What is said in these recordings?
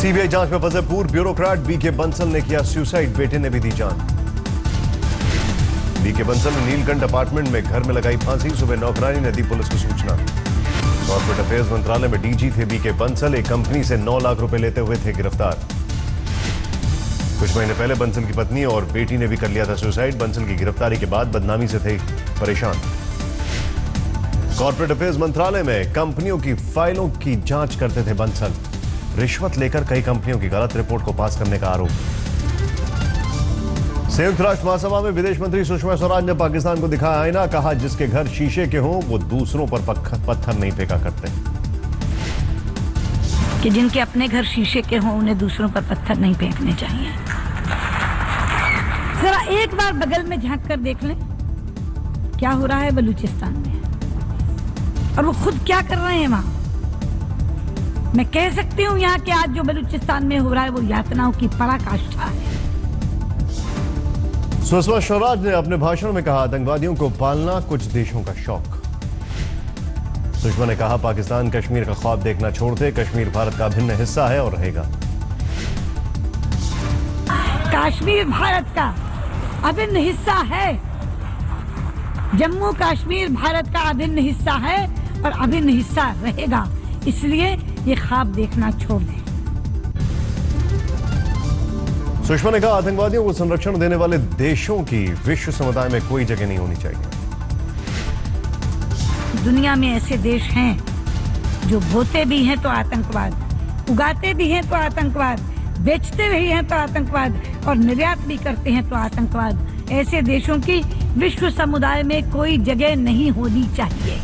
CBI जांच में फंसे पूर्व ब्यूरोक्रेट बीके बंसल ने किया सुसाइड, बेटे ने भी दी जान। बीके बंसल ने नीलकंठ अपार्टमेंट में घर में लगाई फांसी, सुबह नौकरानी ने दी पुलिस को सूचना। कॉर्पोरेट अफेयर्स मंत्रालय में डीजी थे बीके बंसल, एक कंपनी से 9 लाख रुपए लेते हुए थे गिरफ्तार। कुछ महीने पहले बंसल की पत्नी और बेटी ने भी कर लिया था सुसाइड। बंसल की गिरफ्तारी के बाद बदनामी से थे परेशान। कॉर्पोरेट अफेयर्स मंत्रालय में कंपनियों की फाइलों की जांच करते थे बंसल। रिश्वत लेकर कई कंपनियों की गलत रिपोर्ट को पास करने का आरोप। संयुक्त राष्ट्र महासभा में विदेश मंत्री सुषमा स्वराज ने पाकिस्तान को दिखाया आईना, कहा जिसके घर शीशे के हों वो दूसरों पर पत्थर नहीं फेंका करते। कि जिनके अपने घर शीशे के हों उन्हें दूसरों पर पत्थर नहीं फेंकने चाहिए। जरा एक बार बगल में झांक कर देख लें क्या हो रहा है बलूचिस्तान में, और वो खुद क्या कर रहे हैं वहां। मैं कह सकती हूं यहाँ के आज जो बलूचिस्तान में हो रहा है वो यातनाओं की पराकाष्ठा है। सुषमा स्वराज ने अपने भाषण में कहा आतंकवादियों को पालना कुछ देशों का शौक। सुषमा ने कहा पाकिस्तान कश्मीर का ख्वाब देखना छोड़ दे, कश्मीर भारत का अभिन्न हिस्सा है और रहेगा। कश्मीर भारत का अभिन्न हिस्सा है। जम्मू कश्मीर भारत का अभिन्न हिस्सा है और अभिन्न हिस्सा रहेगा, इसलिए ये ख्वाब देखना छोड़ दें। सुषमा ने कहा आतंकवादियों को संरक्षण देने वाले देशों की विश्व समुदाय में कोई जगह नहीं होनी चाहिए। दुनिया में ऐसे देश हैं जो बोते भी हैं तो आतंकवाद, उगाते भी हैं तो आतंकवाद, बेचते भी हैं तो आतंकवाद और निर्यात भी करते हैं तो आतंकवाद। ऐसे देशों की विश्व समुदाय में कोई जगह नहीं होनी चाहिए।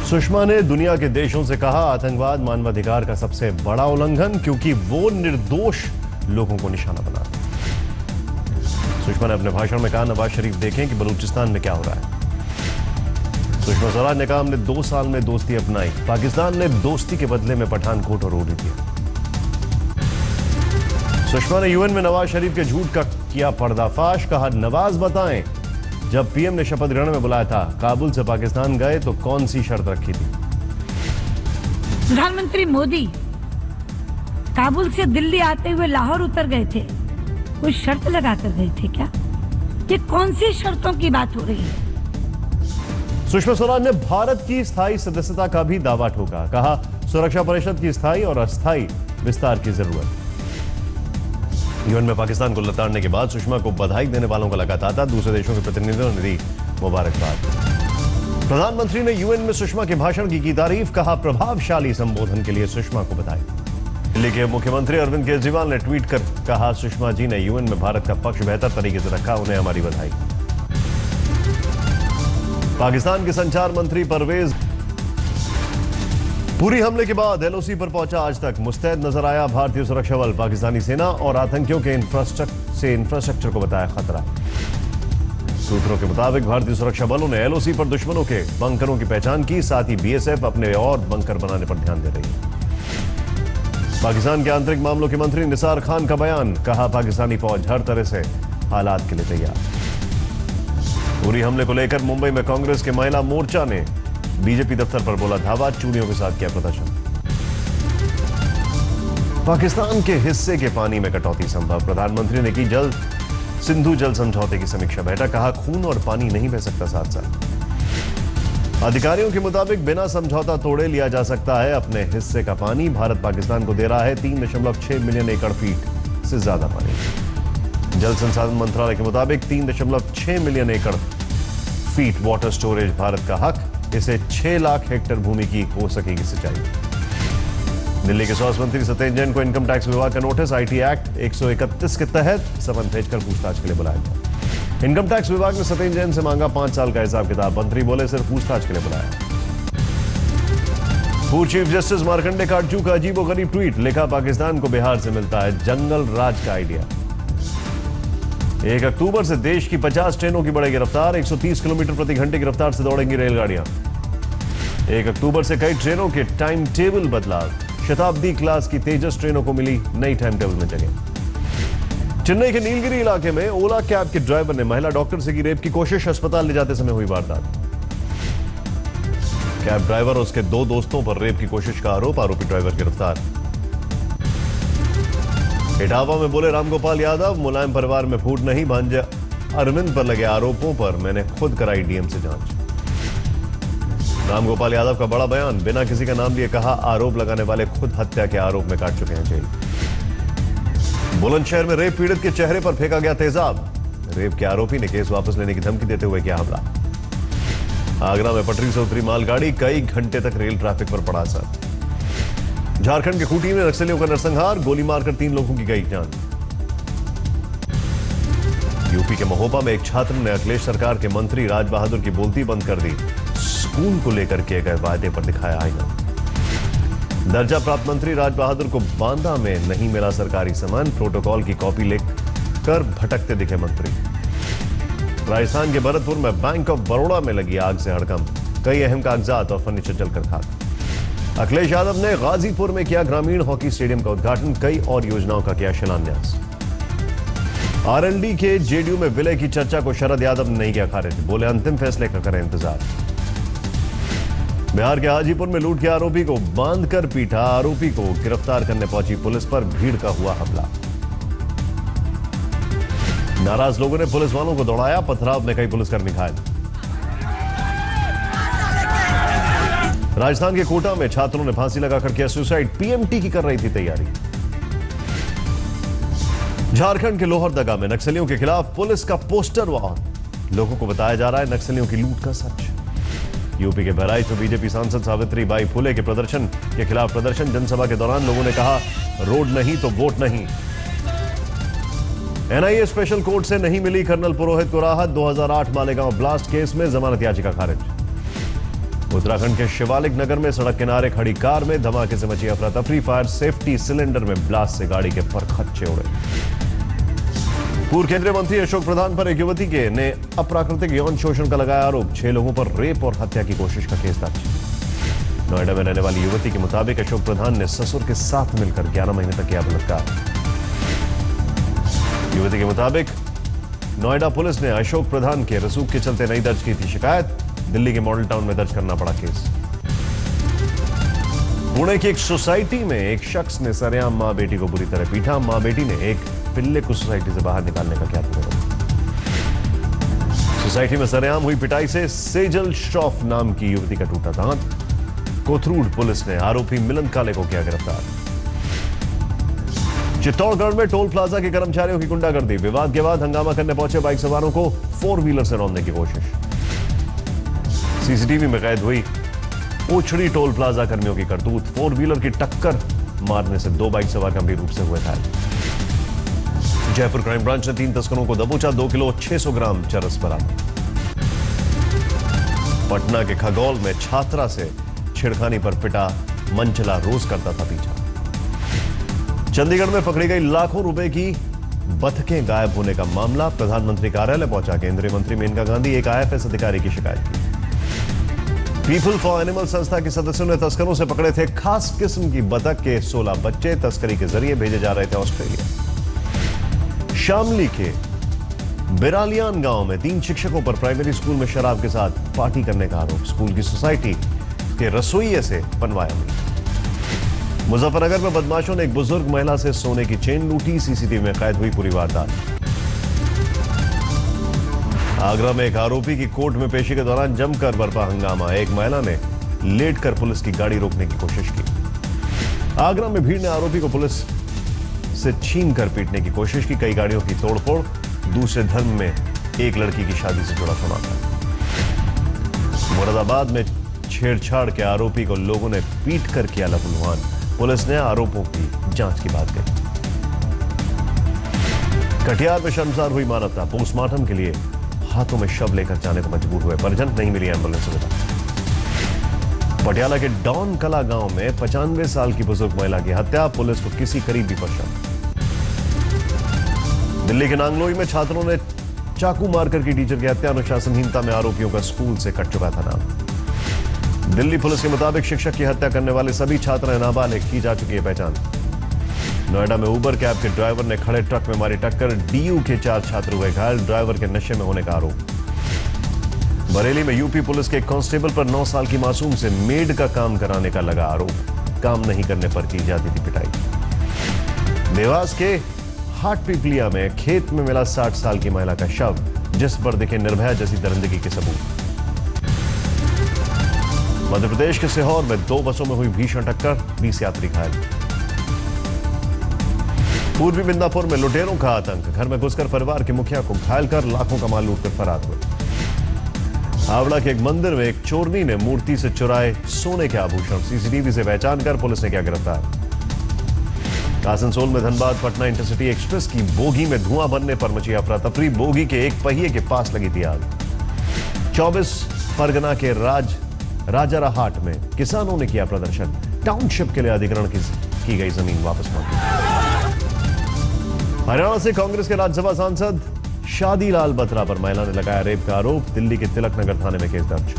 सुषमा ने दुनिया के देशों से कहा आतंकवाद मानवाधिकार का सबसे बड़ा उल्लंघन, क्योंकि वो निर्दोष लोगों को निशाना बनाता है। सुषमा ने अपने भाषण में कहा नवाज शरीफ देखें कि बलूचिस्तान में क्या हो रहा है। सुषमा स्वराज ने कहा हमने 2 साल में दोस्ती अपनाई, पाकिस्तान ने दोस्ती के बदले में पठानकोट और उड़ी दिया। सुषमा ने यूएन में नवाज शरीफ के झूठ का किया पर्दाफाश, कहा नवाज बताएं जब पीएम ने शपथ ग्रहण में बुलाया था काबुल से पाकिस्तान गए तो कौन सी शर्त रखी थी। प्रधानमंत्री मोदी काबुल से दिल्ली आते हुए लाहौर उतर गए थे, कोई शर्त लगाकर गए थे क्या? ये कौन सी शर्तों की बात हो रही है? सुषमा स्वराज ने भारत की स्थायी सदस्यता का भी दावा ठोका, कहा सुरक्षा परिषद की स्थायी और अस्थायी विस्तार की जरूरत। यूएन में पाकिस्तान को लताड़ने के बाद सुषमा को बधाई देने वालों का लगा तांता, दूसरे देशों के प्रतिनिधियों ने दी मुबारकबाद। प्रधानमंत्री ने यूएन में सुषमा के भाषण की तारीफ, कहा प्रभावशाली संबोधन के लिए सुषमा को बधाई। दिल्ली के मुख्यमंत्री अरविंद केजरीवाल ने ट्वीट कर कहा सुषमा जी ने यूएन में भारत का पक्ष बेहतर तरीके से रखा, उन्हें हमारी बधाई। पाकिस्तान के संचार मंत्री परवेज पूरी हमले के बाद एलओसी पर पहुंचा, आज तक मुस्तैद नजर आया भारतीय सुरक्षा बल। पाकिस्तानी सेना और आतंकियों के इंफ्रास्ट्रक्चर को बताया खतरा। सूत्रों के मुताबिक भारतीय सुरक्षा बलों ने एलओसी पर दुश्मनों के बंकरों की पहचान की, साथ ही बीएसएफ अपने और बंकर बनाने पर ध्यान दे रही है। पाकिस्तान के आंतरिक मामलों के मंत्री निसार खान का बयान, कहा पाकिस्तानी फौज हर तरह से हालात के लिए तैयार। पूरी हमले को लेकर मुंबई में कांग्रेस के महिला मोर्चा ने बीजेपी दफ्तर पर बोला धावा, चूड़ियों के साथ किया प्रदर्शन। पाकिस्तान के हिस्से के पानी में कटौती संभव, प्रधानमंत्री ने की सिंधु जल समझौते की समीक्षा बैठक, कहा खून और पानी नहीं बह सकता साथ साथ। अधिकारियों के मुताबिक बिना समझौता तोड़े लिया जा सकता है अपने हिस्से का पानी। भारत पाकिस्तान को दे रहा है 3.6 मिलियन एकड़ फीट से ज्यादा पानी। जल संसाधन मंत्रालय के मुताबिक 3.6 मिलियन एकड़ फीट वाटर स्टोरेज भारत का हक, इसे 6 लाख हेक्टेयर भूमि की हो सकेगी सिंचाई। दिल्ली के स्वास्थ्य मंत्री सत्येंद्र जैन को इनकम टैक्स विभाग का नोटिस, आईटी एक्ट 131 के तहत समन भेजकर पूछताछ के लिए बुलाया गया। इनकम टैक्स विभाग ने सत्येंद्र जैन से मांगा 5 साल का हिसाब किताब, मंत्री बोले सिर्फ पूछताछ के लिए बुलाया। पूर्व चीफ जस्टिस मार्कंडे काटजू का अजीबोगरीब ट्वीट, लिखा पाकिस्तान को बिहार से मिलता है जंगल राज का आइडिया। 1 अक्टूबर से देश की 50 ट्रेनों की बढ़ेगी रफ्तार, 130 किलोमीटर प्रति घंटे की रफ्तार से दौड़ेंगी रेलगाड़ियां। 1 अक्टूबर से कई ट्रेनों के टाइम टेबल बदलाव, शताब्दी क्लास की तेजस ट्रेनों को मिली नई टाइम टेबल में जगह। चेन्नई के नीलगिरी इलाके में ओला कैब के ड्राइवर ने महिला डॉक्टर से की रेप की कोशिश, अस्पताल ले जाते समय हुई वारदात। कैब ड्राइवर और उसके 2 दोस्तों पर रेप की कोशिश का आरोप, आरोपी ड्राइवर गिरफ्तार। इटावा में बोले रामगोपाल यादव, मुलायम परिवार में फूट नहीं, भांजे अरविंद पर लगे आरोपों पर मैंने खुद कराई डीएम से जांच। रामगोपाल यादव का बड़ा बयान, बिना किसी का नाम लिए कहा आरोप लगाने वाले खुद हत्या के आरोप में काट चुके हैं जेल। बुलंदशहर में रेप पीड़ित के चेहरे पर फेंका गया तेजाब, रेप के आरोपी ने केस वापस लेने की धमकी देते हुए किया हमला। आगरा में पटरी से उतरी मालगाड़ी, कई घंटे तक रेल ट्रैफिक पर पड़ा असर। झारखंड के खूंटी में नक्सलियों का नरसंहार, गोली मारकर 3 लोगों की गई जान। यूपी के महोबा में एक छात्र ने अखिलेश सरकार के मंत्री राज बहादुर की बोलती बंद कर दी, स्कूल को लेकर किए गए वायदे पर दिखाया आईना। दर्जा प्राप्त मंत्री राज बहादुर को बांदा में नहीं मिला सरकारी सामान, प्रोटोकॉल की कॉपी लेकर भटकते दिखे मंत्री। राजस्थान के भरतपुर में बैंक ऑफ बड़ौदा में लगी आग से हड़कंप, कई अहम कागजात और फर्नीचर जलकर खाक। अखिलेश यादव ने गाजीपुर में किया ग्रामीण हॉकी स्टेडियम का उद्घाटन, कई और योजनाओं का किया शिलान्यास। आरएलडी के जेडीयू में विलय की चर्चा को शरद यादव ने नहीं किया खारिज, बोले अंतिम फैसले का करें इंतजार। बिहार के हाजीपुर में लूट के आरोपी को बांधकर पीटा, आरोपी को गिरफ्तार करने पहुंची पुलिस पर भीड़ का हुआ हमला। नाराज लोगों ने पुलिस वालों को दौड़ाया, पथराव में कई पुलिसकर्मी घायल। राजस्थान के कोटा में छात्रों ने फांसी लगाकर किया सुसाइड, पीएमटी की कर रही थी तैयारी। झारखंड के लोहरदगा में नक्सलियों के खिलाफ पुलिस का पोस्टर वॉर, लोगों को बताया जा रहा है नक्सलियों की लूट का सच। यूपी के बहराइच में बीजेपी सांसद सावित्रीबाई फुले के प्रदर्शन के खिलाफ प्रदर्शन, जनसभा के दौरान लोगों ने कहा रोड नहीं तो वोट नहीं। एनआईए स्पेशल कोर्ट से नहीं मिली कर्नल पुरोहित को राहत, 2008 मालेगांव ब्लास्ट केस में जमानत याचिका खारिज। उत्तराखंड के शिवालिक नगर में सड़क किनारे खड़ी कार में धमाके से मची अफरा तफरी, फायर सेफ्टी सिलेंडर में ब्लास्ट से गाड़ी के परखच्चे उड़े। पूर्व केंद्रीय मंत्री अशोक प्रधान पर एक युवती के ने अप्राकृतिक यौन शोषण का लगाया आरोप, 6 लोगों पर रेप और हत्या की कोशिश का केस दर्ज। नोएडा में रहने वाली युवती के मुताबिक अशोक प्रधान ने ससुर के साथ मिलकर 11 महीने तक किया बलात्कार। युवती के मुताबिक नोएडा पुलिस ने अशोक प्रधान के रसूख के चलते नहीं दर्ज की थी शिकायत, दिल्ली के मॉडल टाउन में दर्ज करना पड़ा केस। पुणे की एक सोसाइटी में एक शख्स ने सरेआम मां बेटी को बुरी तरह पीटा, मां बेटी ने एक पिल्ले को सोसाइटी से बाहर निकालने का किया प्रयास। सोसाइटी में सरेआम हुई पिटाई से सेजल श्रॉफ नाम की युवती का टूटा दांत, कोथरूड पुलिस ने आरोपी मिलन काले को किया गिरफ्तार। चित्तौड़गढ़ में टोल प्लाजा के कर्मचारियों की गुंडागर्दी, विवाद के बाद हंगामा करने पहुंचे बाइक सवारों को 4 व्हीलर से रौंदने की कोशिश। सीसीटीवी में कैद हुई ओछड़ी टोल प्लाजा कर्मियों की करतूत, 4 व्हीलर की टक्कर मारने से 2 बाइक सवार गंभीर रूप से हुए घायल। जयपुर क्राइम ब्रांच ने 3 तस्करों को दबोचा, 2 किलो 600 ग्राम चरस बरामद। पटना के खगौल में छात्रा से छेड़खानी पर पिटा मंचला, रोज करता था पीछा। चंडीगढ़ में पकड़ी गई लाखों रुपए की बतखें गायब होने का मामला, प्रधानमंत्री कार्यालय पहुंचा केंद्रीय मंत्री मेनका गांधी, एक आईएफएस अधिकारी की शिकायत की। पीपल फॉर एनिमल संस्था के सदस्यों ने तस्करों से पकड़े थे खास किस्म की बतख के 16 बच्चे, तस्करी के जरिए भेजे जा रहे थे ऑस्ट्रेलिया। शामली के बिरालियान गांव में 3 शिक्षकों पर प्राइमरी स्कूल में शराब के साथ पार्टी करने का आरोप, स्कूल की सोसाइटी के रसोइये से बनवाया मीट। मुजफ्फरनगर में बदमाशों ने एक बुजुर्ग महिला से सोने की चेन लूटी, सीसीटीवी में कैद हुई पूरी वारदात। आगरा में एक आरोपी की कोर्ट में पेशी के दौरान जमकर बरपा हंगामा, एक महिला ने लेटकर पुलिस की गाड़ी रोकने की कोशिश की। आगरा में भीड़ ने आरोपी को पुलिस से छीनकर पीटने की कोशिश की, कई गाड़ियों की तोड़फोड़, दूसरे धर्म में एक लड़की की शादी से जुड़ा धमाका। मुरादाबाद में छेड़छाड़ के आरोपी को लोगों ने पीटकर किया लहूलुहान, पुलिस ने आरोपों की जांच की बात कही। कटिहार में शर्मसार हुई मानवता, पोस्टमार्टम के लिए हाथों में शव लेकर जाने को मजबूर हुए परिजन, नहीं मिली एम्बुलेंस सुविधा। पटियाला के डॉन कला गांव में 95 साल की बुजुर्ग महिला की हत्या, पुलिस को किसी करीबी पर शक। दिल्ली के नांगलोई में छात्रों ने चाकू मारकर की टीचर की हत्या, अनुशासनहीनता में आरोपियों का स्कूल से कट चुका था नाम। दिल्ली पुलिस के मुताबिक शिक्षक की हत्या करने वाले सभी छात्र नाबालिग, की जा चुकी है पहचान। नोएडा में उबर कैब के ड्राइवर ने खड़े ट्रक में मारी टक्कर, डीयू के 4 छात्र हुए घायल, ड्राइवर के नशे में होने का आरोप। बरेली में यूपी पुलिस के कांस्टेबल पर 9 साल की मासूम से मेड का काम कराने का लगा आरोप, काम नहीं करने पर की जाती थी पिटाई। देवास के हाट पिपलिया में खेत में मिला 60 साल की महिला का शव, जिस पर दिखे निर्भया जैसी दरिंदगी के सबूत। मध्य प्रदेश के सीहोर में 2 बसों में हुई भीषण टक्कर, 20 यात्री घायल। पूर्वी मिदनापुर में लुटेरों का आतंक, घर में घुसकर परिवार के मुखिया को घायल कर लाखों का माल लूटकर फरार हुए। हावड़ा के एक मंदिर में एक चोरनी ने मूर्ति से चुराए सोने के आभूषण, सीसीटीवी से पहचान कर पुलिस ने किया गिरफ्तार। आसनसोल में धनबाद पटना इंटरसिटी एक्सप्रेस की बोगी में धुआं बनने पर मची अफरा तफरी, बोगी के एक पहिए के पास लगी थी आग। 24 परगना के राजारा हाट में किसानों ने किया प्रदर्शन, टाउनशिप के लिए अधिग्रहण की गई जमीन वापस मांगी। हरियाणा से कांग्रेस के राज्यसभा सांसद शादीलाल बत्रा पर महिला ने लगाया रेप का आरोप, दिल्ली के तिलक नगर थाने में केस दर्ज।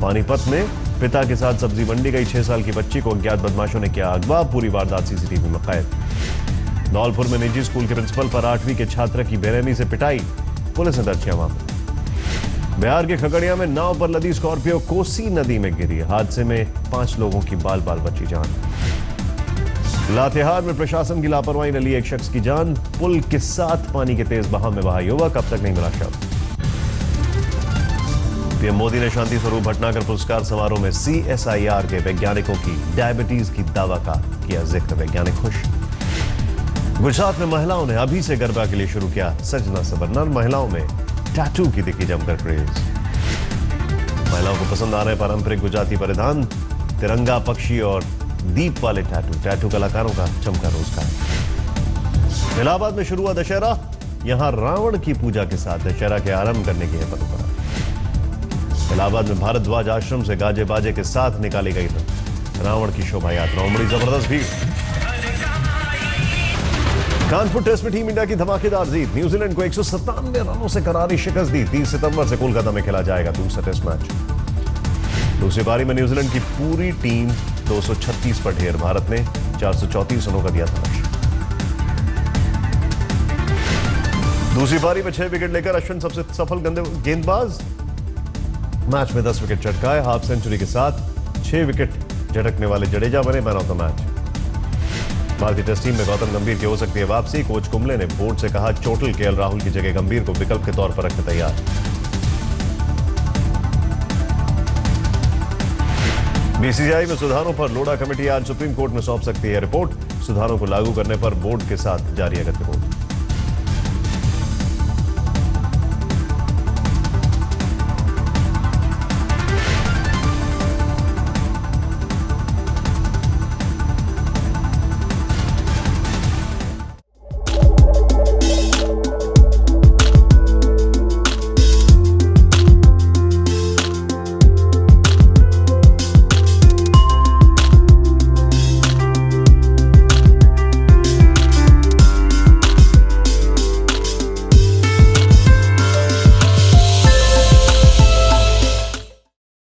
पानीपत में पिता के साथ सब्जी मंडी गई 6 साल की बच्ची को अज्ञात बदमाशों ने किया अगवा, पूरी वारदात सीसीटीवी में कैद। धौलपुर में निजी स्कूल के प्रिंसिपल पर 8वीं के छात्र की बेरहमी से पिटाई, पुलिस ने दर्ज किया मामला। बिहार के खगड़िया में नाव पर लदी स्कॉर्पियो कोसी नदी में गिरी, हादसे में 5 लोगों की बाल बाल बची जान। लातेहार में प्रशासन की लापरवाही ने ली एक शख्स की जान, पुल के साथ पानी के तेज बहाव में बहा युवक, अब तक नहीं मिला शव। पीएम मोदी ने शांति स्वरूप भटनागर पुरस्कार समारोह में CSIR के वैज्ञानिकों की डायबिटीज की दवा का किया जिक्र, वैज्ञानिक खुश। गुजरात में महिलाओं ने अभी से गरबा के लिए शुरू किया सजना सबरना, महिलाओं में टैटू की दिखी जमकर क्रेज। महिलाओं को पसंद आ रहे पारंपरिक गुजराती परिधान, तिरंगा, पक्षी और दीप वाले टैटू कलाकारों का चमका रोजगार। इलाहाबाद में शुरू हुआ दशहरा, यहां रावण की पूजा के साथ दशहरा के आरंभ करने की है परंपरा। इलाहाबाद में भारद्वाज आश्रम से गाजे बाजे के साथ निकाली गई रावण की शोभा यात्रा, बड़ी जबरदस्त भीड़। कानपुर टेस्ट में टीम इंडिया की धमाकेदार जीत, न्यूजीलैंड को 197 रनों से करारी शिकस्त दी। 30 सितंबर से कोलकाता में खेला जाएगा दूसरा टेस्ट मैच। दूसरी पारी में न्यूजीलैंड की पूरी टीम 236 पर ढेर, भारत ने 434 रनों का दिया था लक्ष्य। दूसरी पारी में 6 विकेट लेकर अश्विन सबसे सफल गेंदबाज, मैच में 10 विकेट चटकाए, हाफ सेंचुरी के साथ 6 विकेट झटकने वाले जडेजा बने मैन ऑफ द मैच। भारतीय टेस्ट टीम में गौतम गंभीर की हो सकती है वापसी, कोच कुंबले ने बोर्ड से कहा चोटिल केएल राहुल की जगह गंभीर को विकल्प के तौर पर रखने तैयार। बीसीसीआई में सुधारों पर लोढ़ा कमेटी आज सुप्रीम कोर्ट में सौंप सकती है रिपोर्ट, सुधारों को लागू करने पर बोर्ड के साथ जारी है गतिरोध।